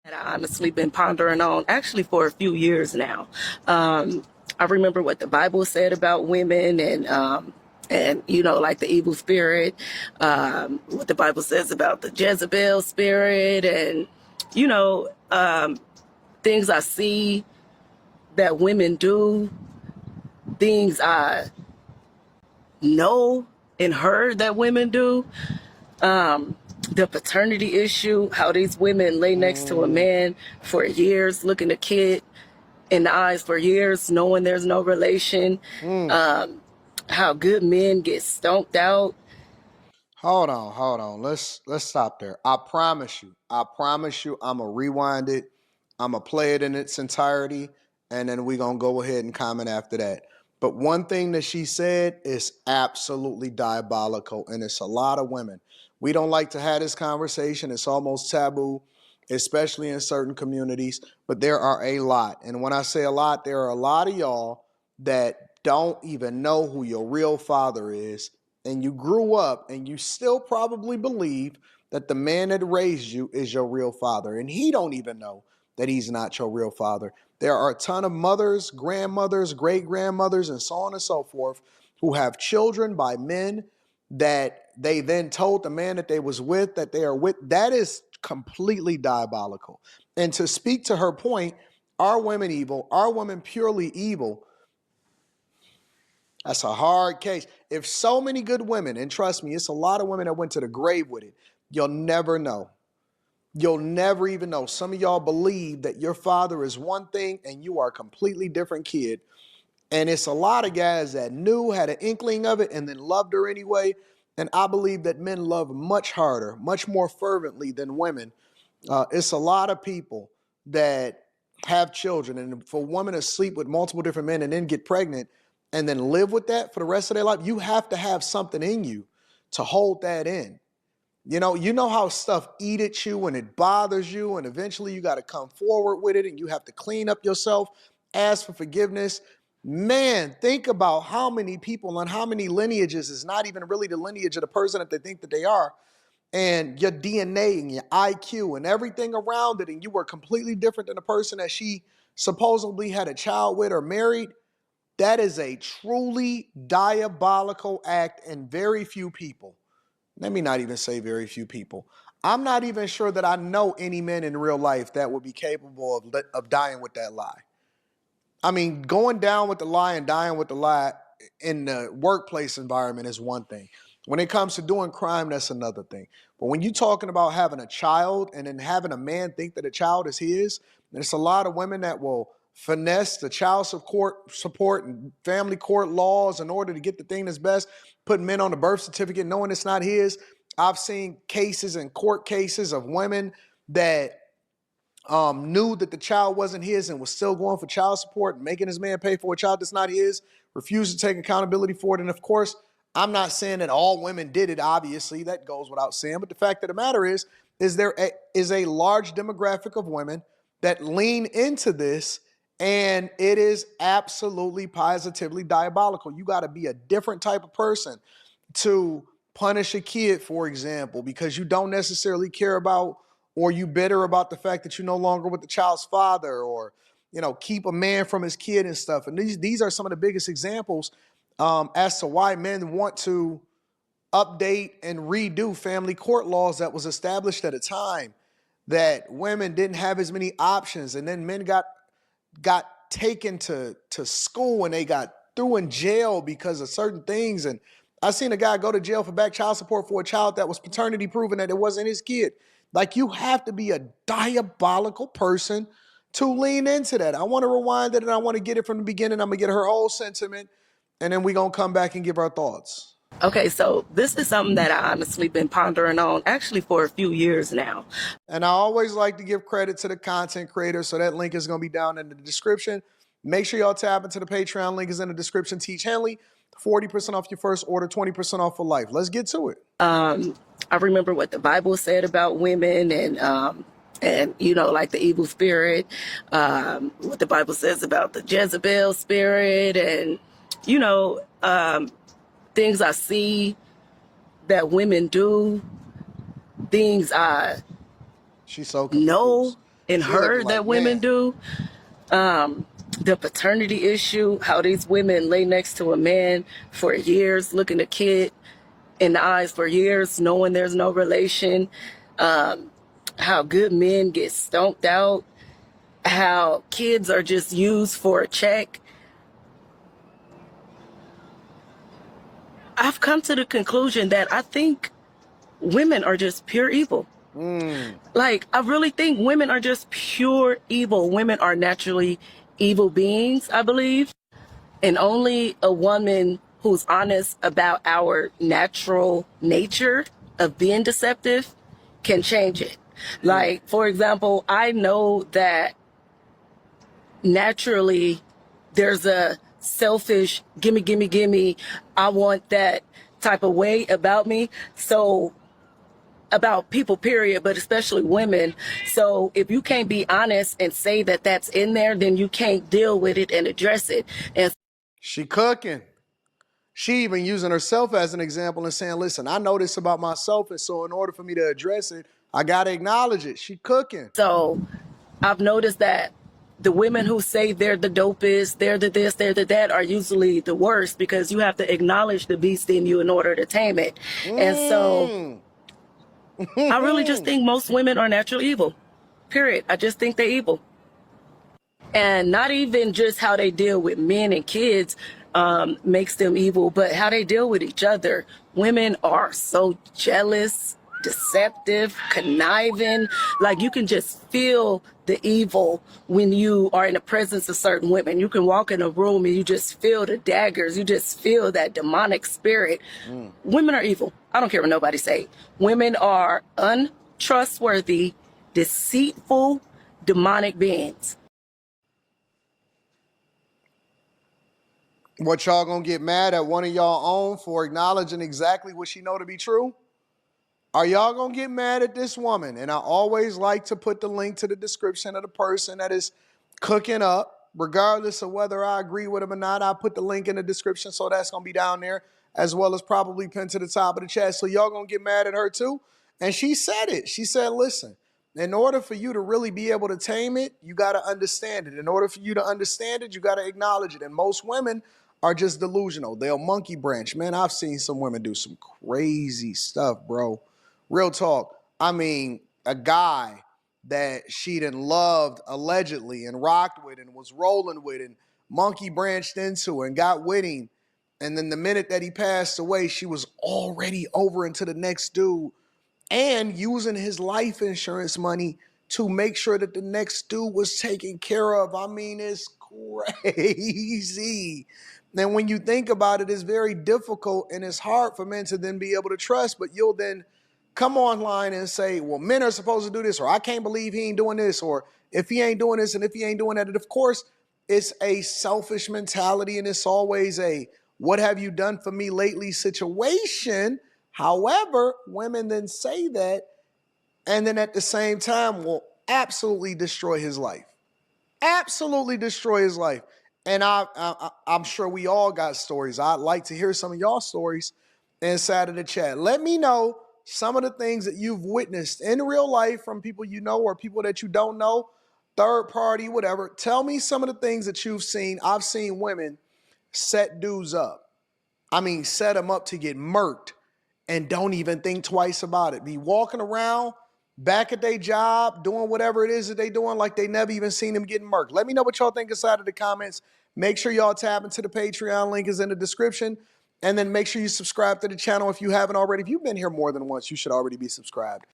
that I honestly been pondering on actually for a few years now. I remember what the Bible said about women and like the evil spirit, what the Bible says about the Jezebel spirit and, you know, things I see that women do, things I know and heard that women do. The paternity issue, how these women lay next to a man for years, looking a kid in the eyes for years, knowing there's no relation. How good men get stoned out. Hold on. Let's stop there. I promise you. I'ma rewind it. I'ma play it in its entirety, and then we gonna go ahead and comment after that. But one thing that she said is absolutely diabolical, and it's a lot of women. We don't like to have this conversation. It's almost taboo, especially in certain communities. But there are a lot, and when I say a lot, there are a lot of y'all that don't even know who your real father is, and you grew up and you still probably believe that the man that raised you is your real father, and he don't even know that he's not your real father. There are a ton of mothers, grandmothers, great grandmothers, and so on and so forth who have children by men that they then told the man that they was with that they are with. That is completely diabolical. And to speak to her point, are women evil? Are women purely evil? That's a hard case. If so many good women, and trust me, it's a lot of women that went to the grave with it, you'll never know. You'll never even know. Some of y'all believe that your father is one thing and you are a completely different kid. And it's a lot of guys that knew, had an inkling of it, and then loved her anyway. And I believe that men love much harder, much more fervently than women. It's a lot of people that have children, and for a woman to sleep with multiple different men and then get pregnant and then live with that for the rest of their life, you have to have something in you to hold that in. You know how stuff eat at you and it bothers you, and eventually you got to come forward with it and you have to clean up yourself, ask for forgiveness. Man, think about how many people and how many lineages is not even really the lineage of the person that they think that they are, and your DNA and your IQ and everything around it, and you were completely different than the person that she supposedly had a child with or married. That is a truly diabolical act, and very few people, let me not even say very few people, I'm not even sure that I know any men in real life that would be capable of dying with that lie. I mean, going down with the lie and dying with the lie in the workplace environment is one thing. When it comes to doing crime, that's another thing. But when you're talking about having a child and then having a man think that a child is his, there's a lot of women that will finesse the child support and family court laws in order to get the thing that's best, put men on the birth certificate knowing it's not his. I've seen cases and court cases of women that knew that the child wasn't his and was still going for child support and making his man pay for a child that's not his, refused to take accountability for it. And of course, I'm not saying that all women did it. Obviously, that goes without saying. But the fact of the matter is there is a large demographic of women that lean into this, and it is absolutely positively diabolical. You got to be a different type of person to punish a kid, for example, because you don't necessarily care about, or you bitter about the fact that you're no longer with the child's father, or keep a man from his kid and stuff. And these are some of the biggest examples as to why men want to update and redo family court laws that was established at a time that women didn't have as many options, and then men got taken to school and they got threw in jail because of certain things. And I seen a guy go to jail for back child support for a child that was paternity proven that it wasn't his kid. Like, you have to be a diabolical person to lean into that. I want to rewind it and I want to get it from the beginning. I'm going to get her whole sentiment, and then we're going to come back and give our thoughts. Okay, so this is something that I honestly been pondering on actually for a few years now. And I always like to give credit to the content creator, so that link is going to be down in the description. Make sure y'all tap into the Patreon link is in the description. Teach Henley, 40% off your first order, 20% off for life. Let's get to it. I remember what the Bible said about women and like the evil spirit, what the Bible says about the Jezebel spirit, and things I see that women do, things I She's so confused. know and heard like, that women man. do. The paternity issue, how these women lay next to a man for years, looking a kid in the eyes for years, knowing there's no relation. How good men get stomped out, how kids are just used for a check. I've come to the conclusion that I think women are just pure evil. Like, I really think women are just pure evil. Women are naturally evil beings, I believe. And only a woman who's honest about our natural nature of being deceptive can change it. Like, for example, I know that naturally there's a selfish, gimme, gimme, gimme, I want that type of way about me. So, about people, period, but especially women. So if you can't be honest and say that that's in there, then you can't deal with it and address it. And she cooking. She even using herself as an example and saying, listen, I know this about myself, and so in order for me to address it, I got to acknowledge it. She cooking. so I've noticed that the women who say they're the dopest, they're the this, they're the that, are usually the worst, because you have to acknowledge the beast in you in order to tame it. And so I really just think most women are natural evil. Period. I just think they're evil. And not even just how they deal with men and kids makes them evil, but how they deal with each other. Women are so jealous, deceptive, conniving. Like, you can just feel the evil when you are in the presence of certain women. You can walk in a room and you just feel the daggers. You just feel that demonic spirit. Women are evil. I don't care what nobody say. Women are untrustworthy, deceitful, demonic beings. What, y'all gonna get mad at one of y'all own for acknowledging exactly what she know to be true? Are y'all gonna get mad at this woman? And I always like to put the link to the description of the person that is cooking up, regardless of whether I agree with him or not. I put the link in the description, so that's gonna be down there, as well as probably pinned to the top of the chat. So y'all gonna get mad at her too? And she said it. She said, listen, in order for you to really be able to tame it, you gotta understand it. In order for you to understand it, you gotta acknowledge it. And most women are just delusional. They'll monkey branch. Man, I've seen some women do some crazy stuff, bro. Real talk. I mean, a guy that she done loved allegedly and rocked with and was rolling with and monkey branched into and got with him. And then the minute that he passed away, she was already over into the next dude and using his life insurance money to make sure that the next dude was taken care of. I mean, it's crazy. And when you think about it, it's very difficult and it's hard for men to then be able to trust, but you'll then come online and say, well, men are supposed to do this, or I can't believe he ain't doing this, or if he ain't doing this and if he ain't doing that. And of course, it's a selfish mentality and it's always a what have you done for me lately situation. However, women then say that and then at the same time will absolutely destroy his life. Absolutely destroy his life. And I'm sure we all got stories. I'd like to hear some of y'all stories inside of the chat. Let me know some of the things that you've witnessed in real life from people you know or people that you don't know, third party, whatever. Tell me some of the things that you've seen. I've seen women set dudes up. I mean, set them up to get murked and don't even think twice about it. Be walking around back at their job, doing whatever it is that they doing like they never even seen them getting murked. Let me know what y'all think inside of the comments. Make sure y'all tap into the Patreon link is in the description. And then make sure you subscribe to the channel if you haven't already. If you've been here more than once, you should already be subscribed.